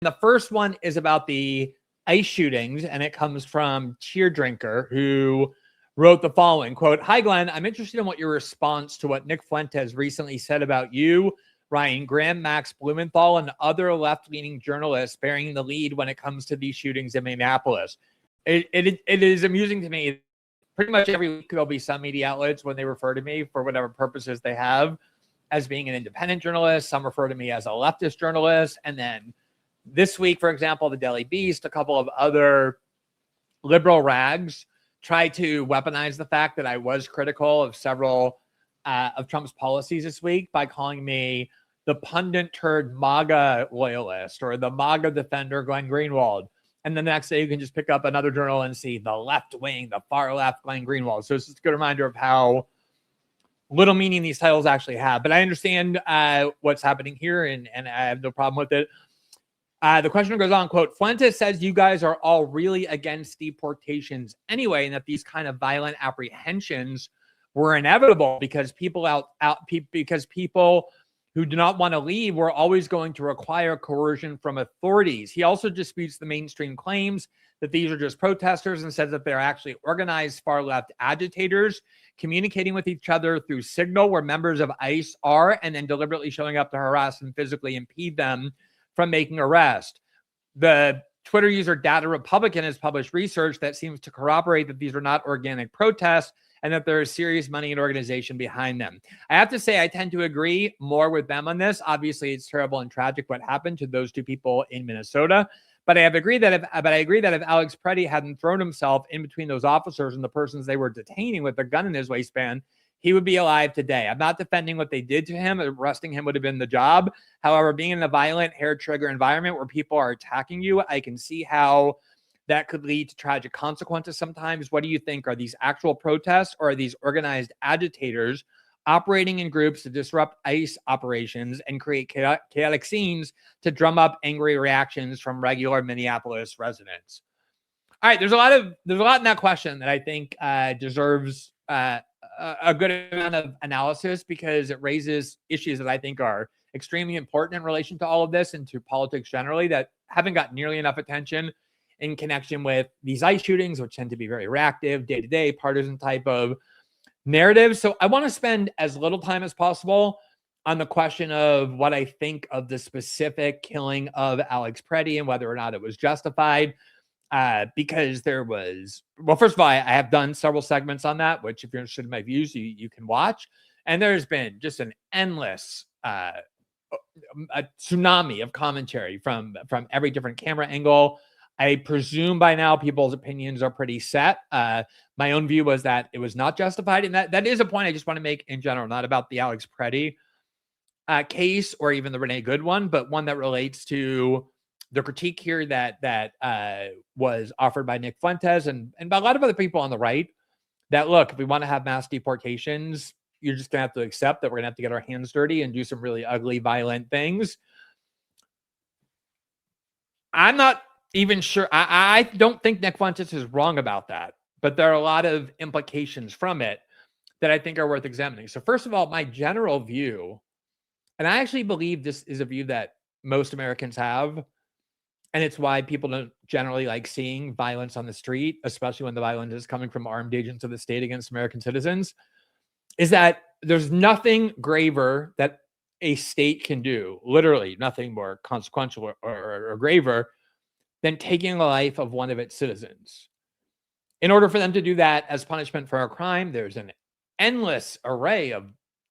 The first one is about the ICE shootings, and it comes from Cheer Drinker, who wrote the following, quote, "Hi, Glenn. I'm interested in what your response to what Nick Fuentes recently said about you, Ryan Graham, Max Blumenthal, and other left-leaning journalists bearing the lead when it comes to these shootings in Minneapolis. It is amusing to me. Pretty much every week there'll be some media outlets, when they refer to me for whatever purposes they have, as being an independent journalist. Some refer to me as a leftist journalist. And then this week, for example, the Daily Beast, a couple of other liberal rags tried to weaponize the fact that I was critical of several of Trump's policies this week by calling me the pundit turd MAGA loyalist or the MAGA defender Glenn Greenwald. And the next day you can just pick up another journal and see the left wing, the far left Glenn Greenwald. So it's just a good reminder of how little meaning these titles actually have. But I understand what's happening here, and I have no problem with it. The question goes on, quote, "Fuentes says you guys are all really against deportations anyway, and that these kind of violent apprehensions were inevitable because people who do not want to leave were always going to require coercion from authorities. He also disputes the mainstream claims that these are just protesters and says that they're actually organized far-left agitators communicating with each other through Signal, where members of ICE are, and then deliberately showing up to harass and physically impede them from making arrest. The Twitter user Data Republican has published research that seems to corroborate that these are not organic protests and that there is serious money and organization behind them. I have to say I tend to agree more with them on this. Obviously, it's terrible and tragic what happened to those two people in Minnesota. But I agree that if Alex Preddy hadn't thrown himself in between those officers and the persons they were detaining with a gun in his waistband, he would be alive today. I'm not defending what they did to him. Arresting him would have been the job. However, being in a violent hair trigger environment where people are attacking you, I can see how that could lead to tragic consequences sometimes. What do you think? Are these actual protests, or are these organized agitators operating in groups to disrupt ICE operations and create chaotic scenes to drum up angry reactions from regular Minneapolis residents? All right, there's a lot in that question that I think deserves a good amount of analysis, because it raises issues that I think are extremely important in relation to all of this and to politics generally that haven't got nearly enough attention in connection with these ICE shootings, which tend to be very reactive, day-to-day, partisan type of narratives. So I want to spend as little time as possible on the question of what I think of the specific killing of Alex Preddy and whether or not it was justified. Because there was, well, first of all, I have done several segments on that, which if you're interested in my views, you can watch. And there's been just an endless a tsunami of commentary from every different camera angle. I presume by now people's opinions are pretty set. My own view was that it was not justified. And that is a point I just want to make in general, not about the Alex Preddy case or even the Renee Good one, but one that relates to the critique here that was offered by Nick Fuentes and by a lot of other people on the right, that, look, if we want to have mass deportations, you're just going to have to accept that we're going to have to get our hands dirty and do some really ugly, violent things. I'm not even sure. I don't think Nick Fuentes is wrong about that, but there are a lot of implications from it that I think are worth examining. So first of all, my general view, and I actually believe this is a view that most Americans have, and it's why people don't generally like seeing violence on the street, especially when the violence is coming from armed agents of the state against American citizens, is that there's nothing graver that a state can do, literally nothing more consequential or graver than taking the life of one of its citizens. In order for them to do that as punishment for a crime, there's an endless array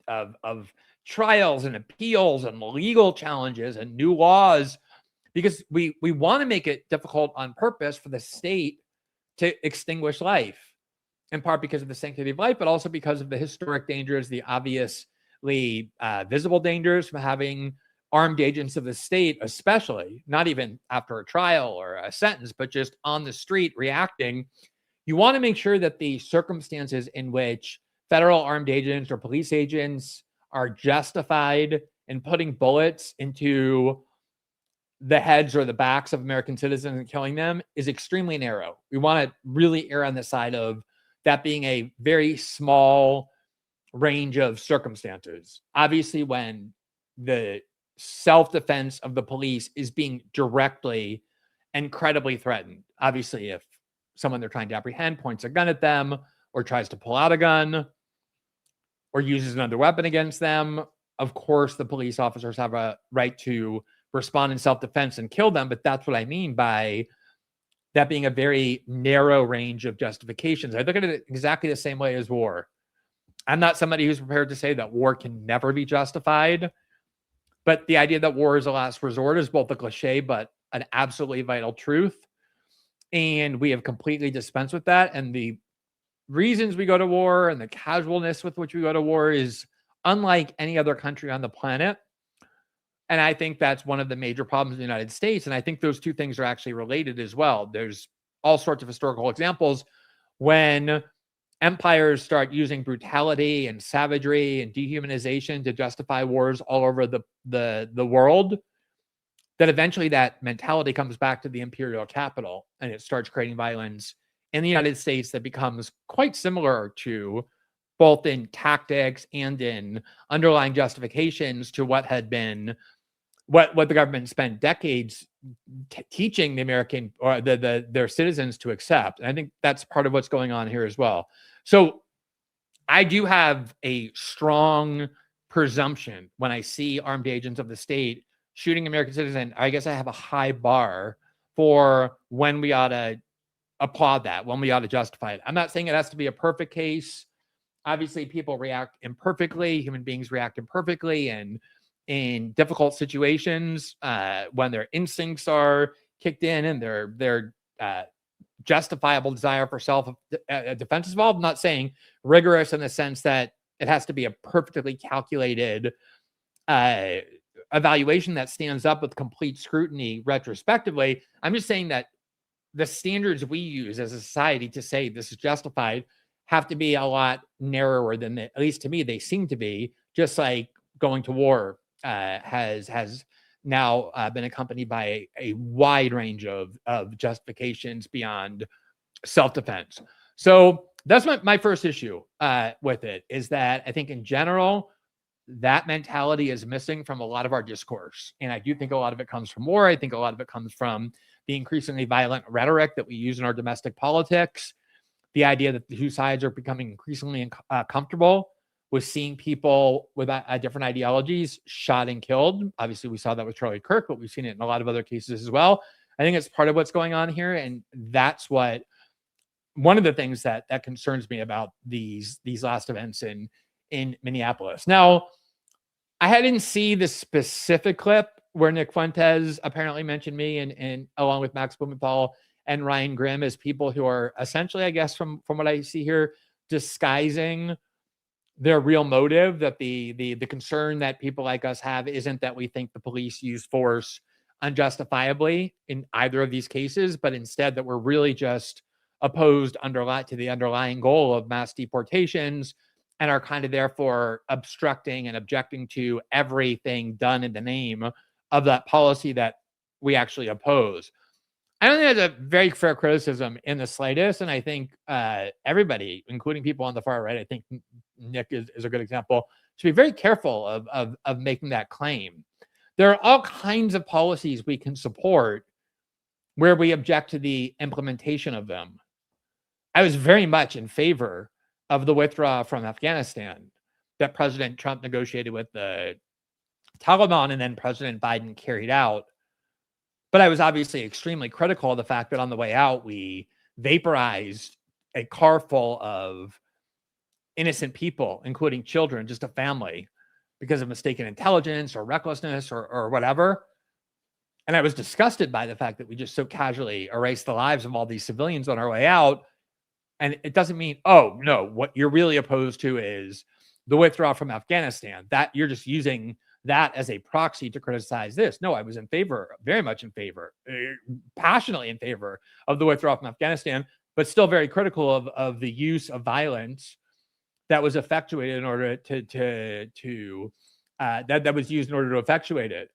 of trials and appeals and legal challenges and new laws, because we want to make it difficult on purpose for the state to extinguish life, in part because of the sanctity of life, but also because of the historic dangers, the obviously visible dangers from having armed agents of the state, especially, not even after a trial or a sentence, but just on the street reacting. You want to make sure that the circumstances in which federal armed agents or police agents are justified in putting bullets into the heads or the backs of American citizens and killing them is extremely narrow. We want to really err on the side of that being a very small range of circumstances. Obviously, when the self-defense of the police is being directly, incredibly threatened. Obviously, if someone they're trying to apprehend points a gun at them or tries to pull out a gun or uses another weapon against them, of course, the police officers have a right to respond in self-defense and kill them. But that's what I mean by that being a very narrow range of justifications. I look at it exactly the same way as war. I'm not somebody who's prepared to say that war can never be justified, but the idea that war is a last resort is both a cliche, but an absolutely vital truth. And we have completely dispensed with that. And the reasons we go to war and the casualness with which we go to war is unlike any other country on the planet. And I think that's one of the major problems in the United States. And I think those two things are actually related as well. There's all sorts of historical examples when empires start using brutality and savagery and dehumanization to justify wars all over the world, that eventually that mentality comes back to the imperial capital and it starts creating violence in the United States that becomes quite similar to both in tactics and in underlying justifications to what had been what the government spent decades teaching the American or their citizens to accept. And I think that's part of what's going on here as well. So I do have a strong presumption when I see armed agents of the state shooting American citizens. I guess I have a high bar for when we ought to applaud that, when we ought to justify it. I'm not saying it has to be a perfect case. Obviously, people react imperfectly. Human beings react imperfectly, and in difficult situations, when their instincts are kicked in and their justifiable desire for self-defense is involved. I'm not saying rigorous in the sense that it has to be a perfectly calculated evaluation that stands up with complete scrutiny retrospectively. I'm just saying that the standards we use as a society to say this is justified have to be a lot narrower than at least to me they seem to be, just like going to war has now been accompanied by a wide range of justifications beyond self-defense. So that's my first issue with it, is that I think in general, that mentality is missing from a lot of our discourse. And I do think a lot of it comes from war. I think a lot of it comes from the increasingly violent rhetoric that we use in our domestic politics. The idea that the two sides are becoming increasingly comfortable with seeing people with different ideologies shot and killed. Obviously, we saw that with Charlie Kirk, but we've seen it in a lot of other cases as well. I think it's part of what's going on here. And that's one of the things that concerns me about these last events in Minneapolis. Now, I didn't see the specific clip where Nick Fuentes apparently mentioned me and along with Max Blumenthal and Ryan Grimm as people who are essentially, I guess, from what I see here, disguising their real motive, that the concern that people like us have isn't that we think the police use force unjustifiably in either of these cases, but instead that we're really just opposed to the underlying goal of mass deportations and are kind of therefore obstructing and objecting to everything done in the name of that policy that we actually oppose. I don't think that's a very fair criticism in the slightest. And I think everybody, including people on the far right, I think Nick is a good example, should be very careful of making that claim. There are all kinds of policies we can support where we object to the implementation of them. I was very much in favor of the withdrawal from Afghanistan that President Trump negotiated with the Taliban and then President Biden carried out. But I was obviously extremely critical of the fact that on the way out, we vaporized a car full of innocent people, including children, just a family, because of mistaken intelligence or recklessness or whatever. And I was disgusted by the fact that we just so casually erased the lives of all these civilians on our way out. And it doesn't mean, oh, no, what you're really opposed to is the withdrawal from Afghanistan. That you're just using that as a proxy to criticize this. No, I was in favor, very much in favor, passionately in favor of the withdrawal from Afghanistan, but still very critical of the use of violence that was effectuated in order that was used in order to effectuate it.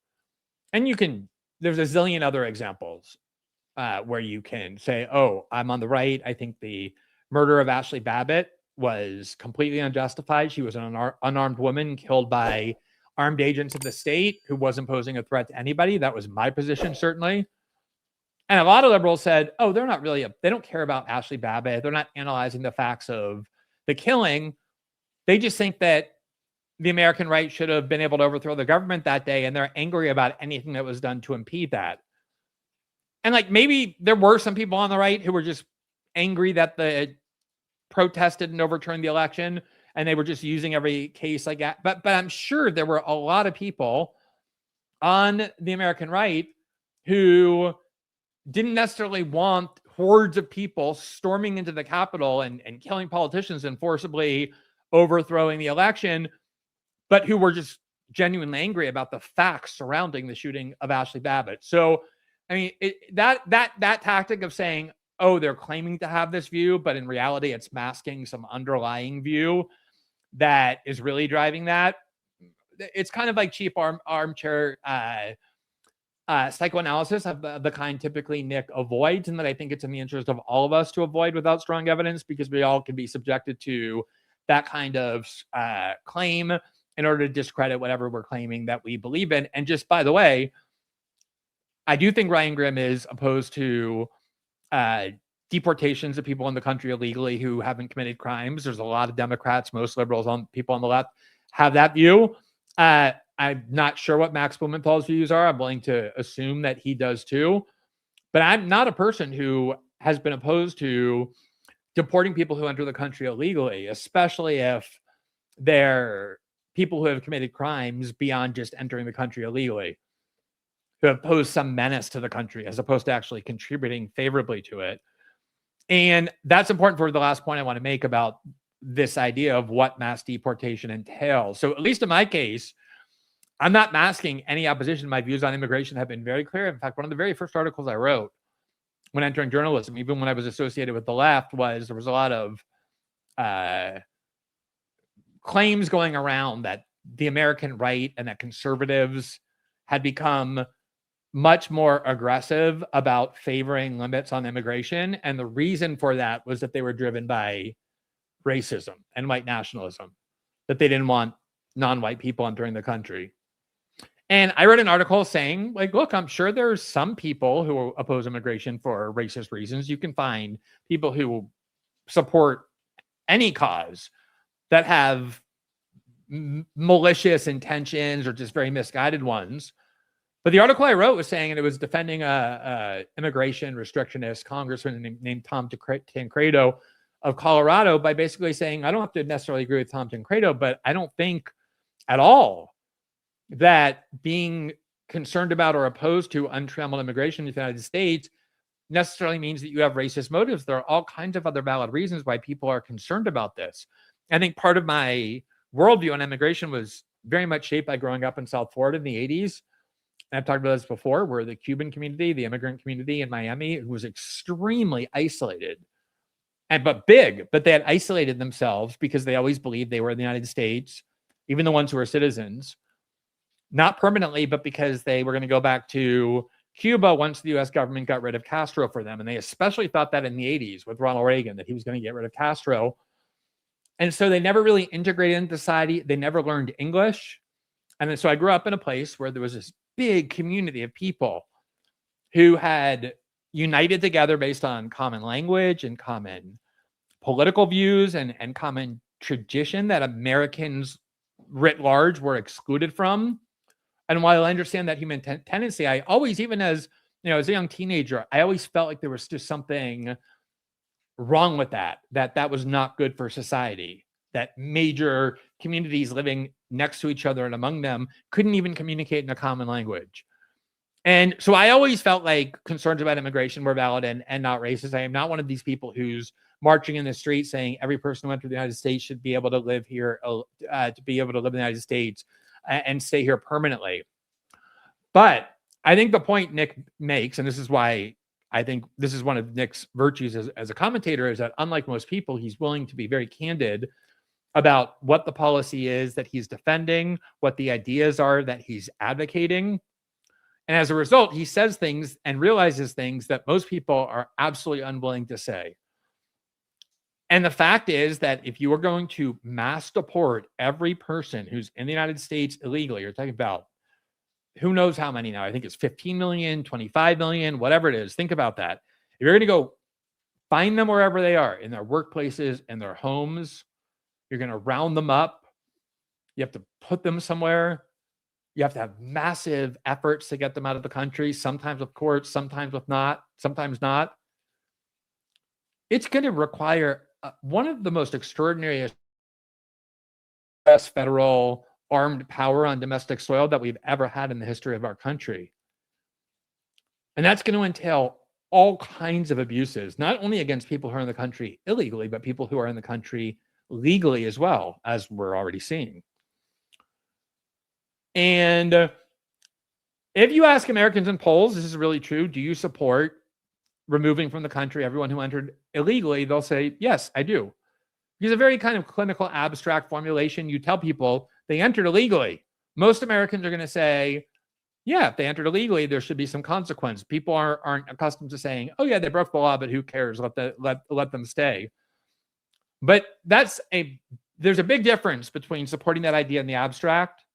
And there's a zillion other examples where you can say, oh, I'm on the right. I think the murder of Ashley Babbitt was completely unjustified. She was an unarmed woman killed by armed agents of the state who wasn't posing a threat to anybody. That was my position, certainly. And a lot of liberals said, oh, they're not really, they don't care about Ashley Babbitt. They're not analyzing the facts of the killing. They just think that the American right should have been able to overthrow the government that day. And they're angry about anything that was done to impede that. And like, maybe there were some people on the right who were just angry that the protested and overturned the election, and they were just using every case like that. But I'm sure there were a lot of people on the American right who didn't necessarily want hordes of people storming into the Capitol and killing politicians and forcibly overthrowing the election, but who were just genuinely angry about the facts surrounding the shooting of Ashley Babbitt. So, I mean, that tactic of saying, oh, they're claiming to have this view, but in reality, it's masking some underlying view that is really driving that. It's kind of like cheap armchair psychoanalysis of the kind typically Nick avoids, and that I think it's in the interest of all of us to avoid without strong evidence, because we all can be subjected to that kind of claim in order to discredit whatever we're claiming that we believe in. And just by the way, I do think Ryan Grimm is opposed to deportations of people in the country illegally who haven't committed crimes. There's a lot of Democrats, most liberals, people on the left have that view. I'm not sure what Max Blumenthal's views are. I'm willing to assume that he does too. But I'm not a person who has been opposed to deporting people who enter the country illegally, especially if they're people who have committed crimes beyond just entering the country illegally, who have posed some menace to the country as opposed to actually contributing favorably to it. And that's important for the last point I want to make about this idea of what mass deportation entails. So at least in my case, I'm not masking any opposition. My views on immigration have been very clear. In fact, one of the very first articles I wrote when entering journalism, even when I was associated with the left, was there was a lot of claims going around that the American right and that conservatives had become much more aggressive about favoring limits on immigration. And the reason for that was that they were driven by racism and white nationalism, that they didn't want non-white people entering the country. And I wrote an article saying, like, look, I'm sure there's some people who oppose immigration for racist reasons. You can find people who support any cause that have malicious intentions or just very misguided ones. But the article I wrote was saying, and it was defending a immigration restrictionist congressman named Tom Tancredo of Colorado, by basically saying, I don't have to necessarily agree with Tom Tancredo, but I don't think at all that being concerned about or opposed to untrammeled immigration in the United States necessarily means that you have racist motives. There are all kinds of other valid reasons why people are concerned about this. I think part of my worldview on immigration was very much shaped by growing up in South Florida in the 80s. And I've talked about this before, where the Cuban community, the immigrant community in Miami, was extremely isolated. But big, but they had isolated themselves because they always believed they were in the United States, even the ones who were citizens, not permanently, but because they were going to go back to Cuba once the U.S. government got rid of Castro for them. And they especially thought that in the 80s with Ronald Reagan, that he was going to get rid of Castro. And so they never really integrated into society. They never learned English. And then, so I grew up in a place where there was this big community of people who had united together based on common language and common political views and common tradition that Americans writ large were excluded from. And while I understand that human tendency, I always, even as as a young teenager, I always felt like there was just something wrong with that was not good for society, that major communities living next to each other and among them couldn't even communicate in a common language. And so I always felt like concerns about immigration were valid and not racist. I am not one of these people who's marching in the street saying every person who entered the United States should be able to live here, to be able to live in the United States and stay here permanently. But I think the point Nick makes, and this is why I think this is one of Nick's virtues as a commentator, is that unlike most people, he's willing to be very candid about what the policy is that he's defending, what the ideas are that he's advocating. And as a result, he says things and realizes things that most people are absolutely unwilling to say. And the fact is that if you are going to mass deport every person who's in the United States illegally, you're talking about who knows how many now. I think it's 15 million, 25 million, whatever it is. Think about that. If you're going to go find them wherever they are, in their workplaces, in their homes, you're going to round them up. You have to put them somewhere. You have to have massive efforts to get them out of the country, sometimes with courts, sometimes not. It's going to require one of the most extraordinary federal armed power on domestic soil that we've ever had in the history of our country. And that's going to entail all kinds of abuses, not only against people who are in the country illegally, but people who are in the country legally as well, as we're already seeing. And if you ask Americans in polls, this is really true, do you support removing from the country everyone who entered illegally? They'll say, yes, I do. Because a very kind of clinical abstract formulation, you tell people they entered illegally. Most Americans are going to say, yeah, if they entered illegally, there should be some consequence. People aren't accustomed to saying, oh yeah, they broke the law, but who cares? Let them stay. But there's a big difference between supporting that idea in the abstract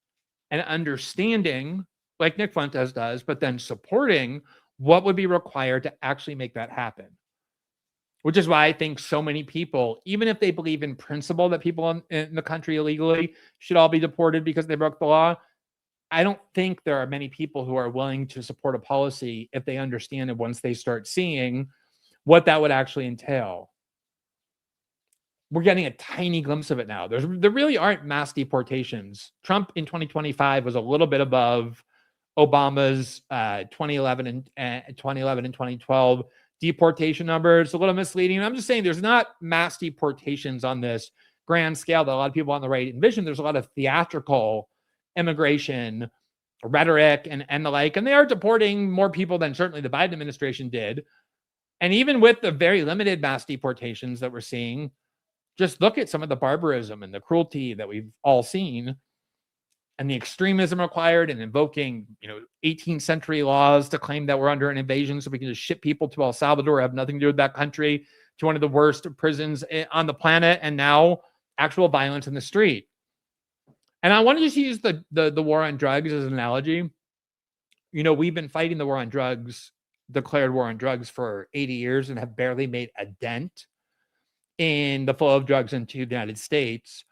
and understanding, like Nick Fuentes does, but then supporting what would be required to actually make that happen. Which is why I think so many people, even if they believe in principle that people in the country illegally should all be deported because they broke the law, I don't think there are many people who are willing to support a policy if they understand it once they start seeing what that would actually entail. We're getting a tiny glimpse of it now. There really aren't mass deportations. Trump in 2025 was a little bit above Obama's 2011 and 2012 deportation numbers. A little misleading. I'm just saying there's not mass deportations on this grand scale that a lot of people on the right envision. There's a lot of theatrical immigration rhetoric and the like, and they are deporting more people than certainly the Biden administration did. And even with the very limited mass deportations that we're seeing, just look at some of the barbarism and the cruelty that we've all seen and the extremism required in invoking, 18th century laws to claim that we're under an invasion so we can just ship people to El Salvador, have nothing to do with that country, to one of the worst prisons on the planet, and now actual violence in the street. And I want to just use the war on drugs as an analogy. We've been fighting the war on drugs, declared war on drugs for 80 years and have barely made a dent in the flow of drugs into the United States.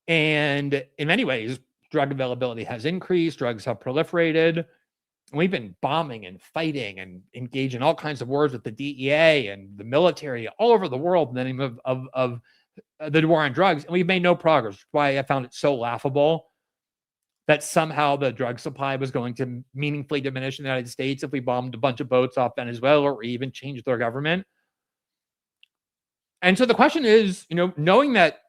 And in many ways, drug availability has increased, drugs have proliferated. And we've been bombing and fighting and engaged in all kinds of wars with the DEA and the military all over the world in the name of the war on drugs. And we've made no progress, which is why I found it so laughable that somehow the drug supply was going to meaningfully diminish in the United States if we bombed a bunch of boats off Venezuela or even changed their government. And so the question is, knowing that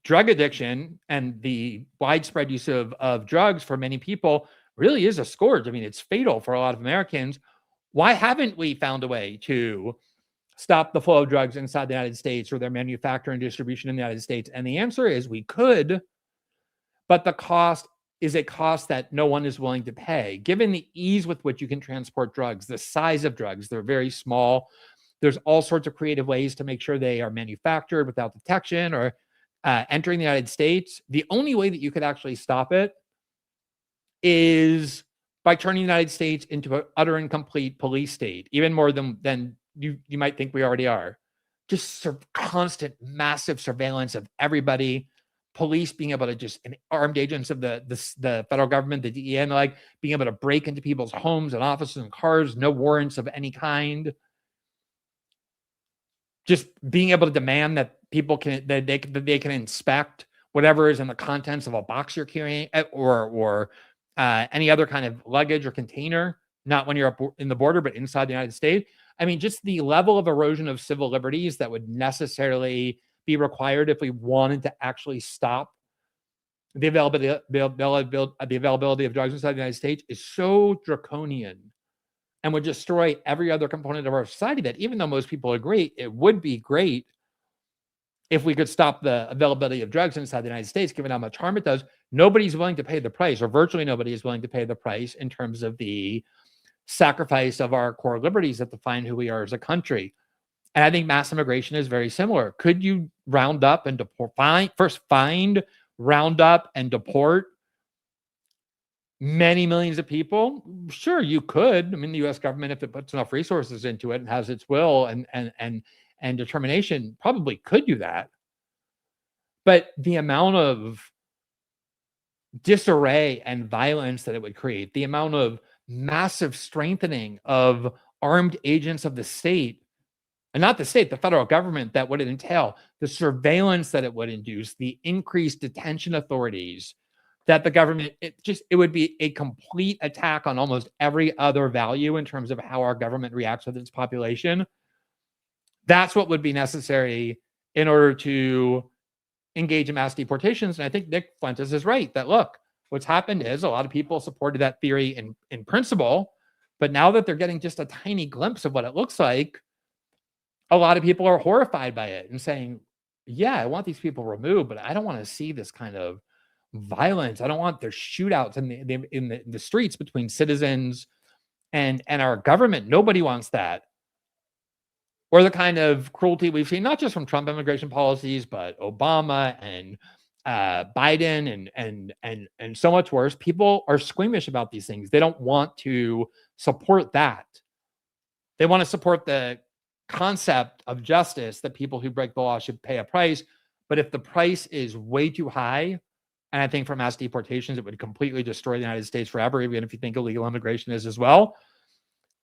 drug addiction and the widespread use of drugs for many people really is a scourge. I mean, it's fatal for a lot of Americans. Why haven't we found a way to stop the flow of drugs inside the United States or their manufacture and distribution in the United States? And the answer is we could, but the cost is a cost that no one is willing to pay. Given the ease with which you can transport drugs, the size of drugs, they're very small. There's all sorts of creative ways to make sure they are manufactured without detection or entering the United States. The only way that you could actually stop it is by turning the United States into an utter and complete police state, even more than you might think we already are. Just constant, massive surveillance of everybody. Police being able to and armed agents of the federal government, the DEA, and like being able to break into people's homes and offices and cars, no warrants of any kind. Just being able to demand that people they can inspect whatever is in the contents of a box you're carrying or any other kind of luggage or container, not when you're up in the border, but inside the United States. I mean, just the level of erosion of civil liberties that would necessarily be required if we wanted to actually stop the availability of drugs inside the United States is so draconian and would destroy every other component of our society that even though most people agree it would be great if we could stop the availability of drugs inside the United States, given how much harm it does, nobody's willing to pay the price, or virtually nobody is willing to pay the price in terms of the sacrifice of our core liberties that define who we are as a country. And I think mass immigration is very similar. Could you round up and deport, round up and deport many millions of people? Sure, you could. I mean, the U.S. government, if it puts enough resources into it and has its will and determination, probably could do that. But the amount of disarray and violence that it would create, the amount of massive strengthening of armed agents of the state, and not the state, the federal government, that would entail, the surveillance that it would induce, the increased detention authorities that the government, it would be a complete attack on almost every other value in terms of how our government reacts with its population. That's what would be necessary in order to engage in mass deportations. And I think Nick Fuentes is right that, look, what's happened is a lot of people supported that theory in principle, but now that they're getting just a tiny glimpse of what it looks like, a lot of people are horrified by it and saying, yeah, I want these people removed, but I don't want to see this kind of violence. I don't want their shootouts in the streets between citizens and our government. Nobody wants that. Or the kind of cruelty we've seen, not just from Trump immigration policies, but Obama and Biden and so much worse. People are squeamish about these things. They don't want to support that. They want to support the concept of justice, that people who break the law should pay a price. But if the price is way too high, and I think for mass deportations, it would completely destroy the United States forever, even if you think illegal immigration is as well,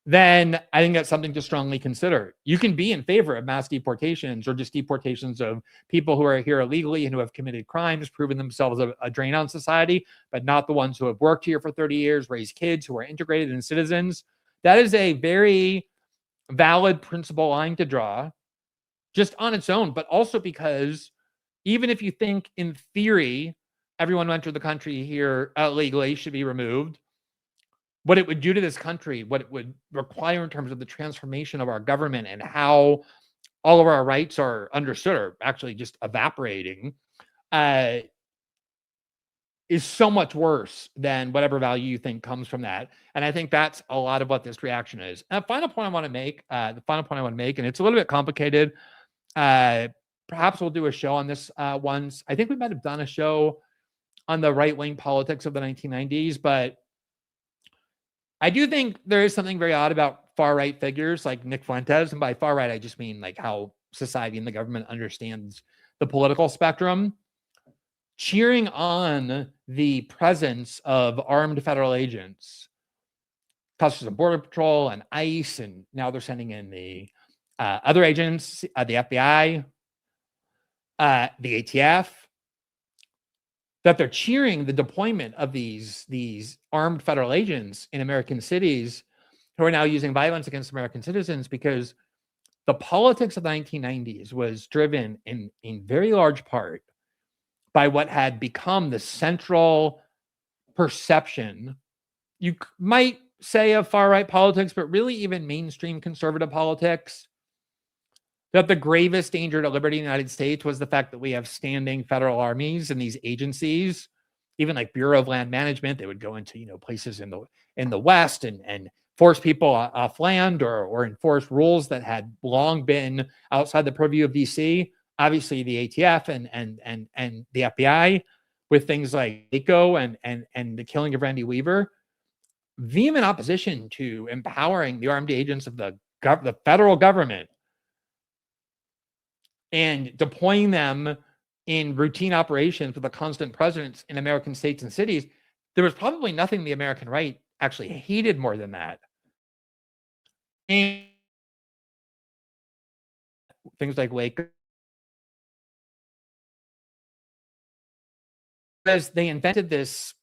then I think that's something to strongly consider. You can be in favor of mass deportations or just deportations of people who are here illegally and who have committed crimes, proven themselves a drain on society, but not the ones who have worked here for 30 years, raised kids, who are integrated and citizens. That is a very valid principle line to draw just on its own, but also because even if you think in theory everyone who entered the country here illegally should be removed, what it would do to this country, what it would require in terms of the transformation of our government and how all of our rights are understood or actually just evaporating, is so much worse than whatever value you think comes from that. And I think that's a lot of what this reaction is. And the final point I want to make, and it's a little bit complicated. Perhaps we'll do a show on this once. I think we might have done a show on the right-wing politics of the 1990s, but I do think there is something very odd about far-right figures like Nick Fuentes. And by far-right, I just mean like how society and the government understands the political spectrum, cheering on the presence of armed federal agents, Customs and Border Patrol and ICE, and now they're sending in the other agents, the FBI, the ATF, that they're cheering the deployment of these armed federal agents in American cities who are now using violence against American citizens, because the politics of the 1990s was driven in very large part by what had become the central perception, you might say, of far-right politics, but really even mainstream conservative politics, that the gravest danger to liberty in the United States was the fact that we have standing federal armies and these agencies, even like Bureau of Land Management. They would go into places in the West and force people off land or enforce rules that had long been outside the purview of DC. Obviously, the ATF and the FBI, with things like Waco and the killing of Randy Weaver, vehement opposition to empowering the armed agents of the federal government and deploying them in routine operations with a constant presence in American states and cities. There was probably nothing the American right actually hated more than that. And things like Waco, as they invented this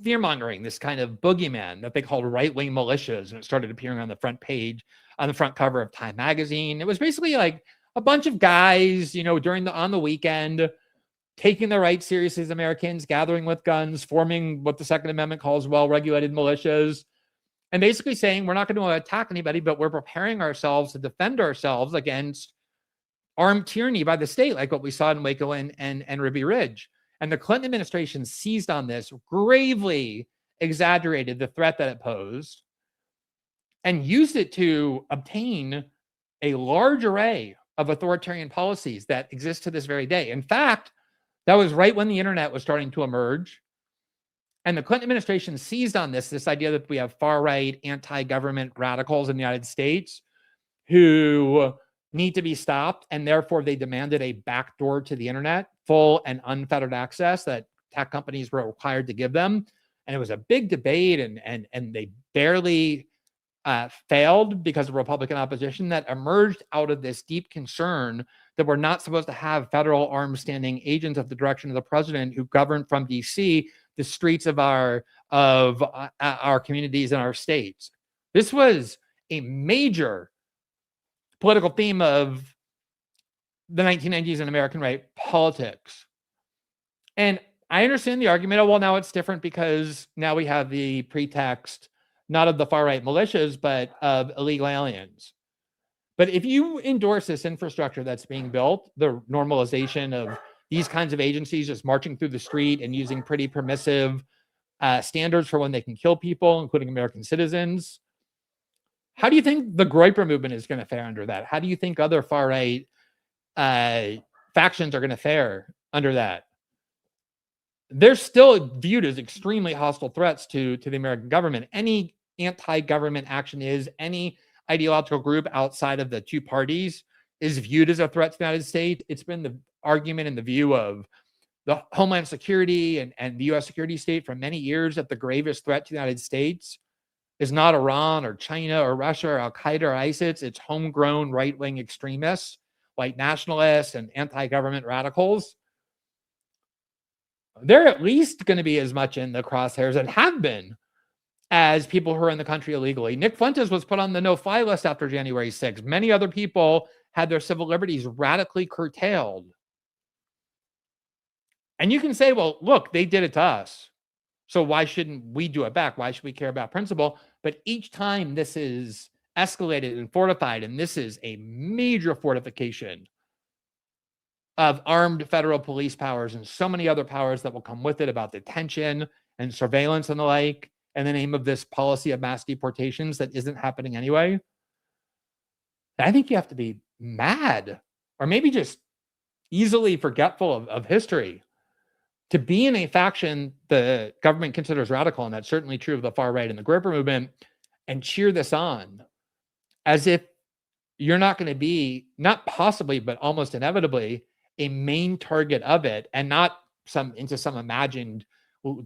fear-mongering, this kind of boogeyman that they called right-wing militias, and it started appearing on the front page, on the front cover of Time magazine. It was basically like a bunch of guys, on the weekend, taking the right seriously as Americans, gathering with guns, forming what the Second Amendment calls well-regulated militias, and basically saying, we're not going to attack anybody, but we're preparing ourselves to defend ourselves against armed tyranny by the state, like what we saw in Waco and Ruby Ridge. And the Clinton administration seized on this, gravely exaggerated the threat that it posed, and used it to obtain a large array of authoritarian policies that exist to this very day. In fact, that was right when the internet was starting to emerge. And the Clinton administration seized on this idea that we have far-right anti-government radicals in the United States who need to be stopped. And therefore, they demanded a backdoor to the internet, full and unfettered access that tech companies were required to give them. And it was a big debate, and they barely failed because of Republican opposition that emerged out of this deep concern that we're not supposed to have federal arms standing agents at the direction of the president who govern from DC the streets of our communities and our states. This was a major political theme of the 1990s in American right politics. And I understand the argument, well, now it's different because now we have the pretext, not of the far-right militias, but of illegal aliens. But if you endorse this infrastructure that's being built, the normalization of these kinds of agencies just marching through the street and using pretty permissive standards for when they can kill people, including American citizens, how do you think the Groyper movement is going to fare under that? How do you think other far-right factions are going to fare under that? They're still viewed as extremely hostile threats to the American government. Any anti-government action any ideological group outside of the two parties is viewed as a threat to the United States. It's been the argument and the view of the Homeland Security and the U.S. security state for many years that the gravest threat to the United States is not Iran or China or Russia or Al-Qaeda or ISIS. It's homegrown right-wing extremists, white nationalists, and anti-government radicals. They're at least going to be as much in the crosshairs and have been as people who are in the country illegally. Nick Fuentes was put on the no-fly list after January 6th. Many other people had their civil liberties radically curtailed. And you can say, well, look, they did it to us, so why shouldn't we do it back? Why should we care about principle? But each time this is escalated and fortified, and this is a major fortification of armed federal police powers and so many other powers that will come with it about detention and surveillance and the like, in the name of this policy of mass deportations that isn't happening anyway. I think you have to be mad or maybe just easily forgetful of history to be in a faction the government considers radical, and that's certainly true of the far right and the Groyper movement, and cheer this on as if you're not going to be, not possibly, but almost inevitably, a main target of it, and not into some imagined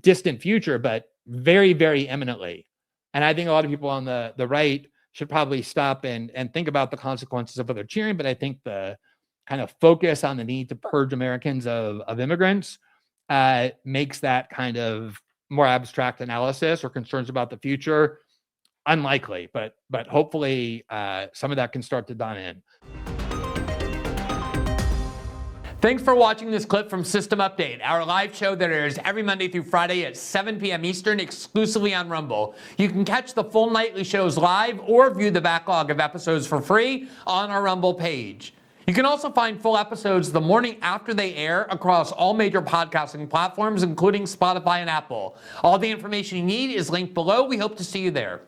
distant future, but very, very imminently. And I think a lot of people on the right should probably stop and think about the consequences of what they're cheering. But I think the kind of focus on the need to purge Americans of immigrants makes that kind of more abstract analysis or concerns about the future unlikely. But hopefully some of that can start to dawn in. Thanks for watching this clip from System Update, our live show that airs every Monday through Friday at 7 p.m. Eastern, exclusively on Rumble. You can catch the full nightly shows live or view the backlog of episodes for free on our Rumble page. You can also find full episodes the morning after they air across all major podcasting platforms, including Spotify and Apple. All the information you need is linked below. We hope to see you there.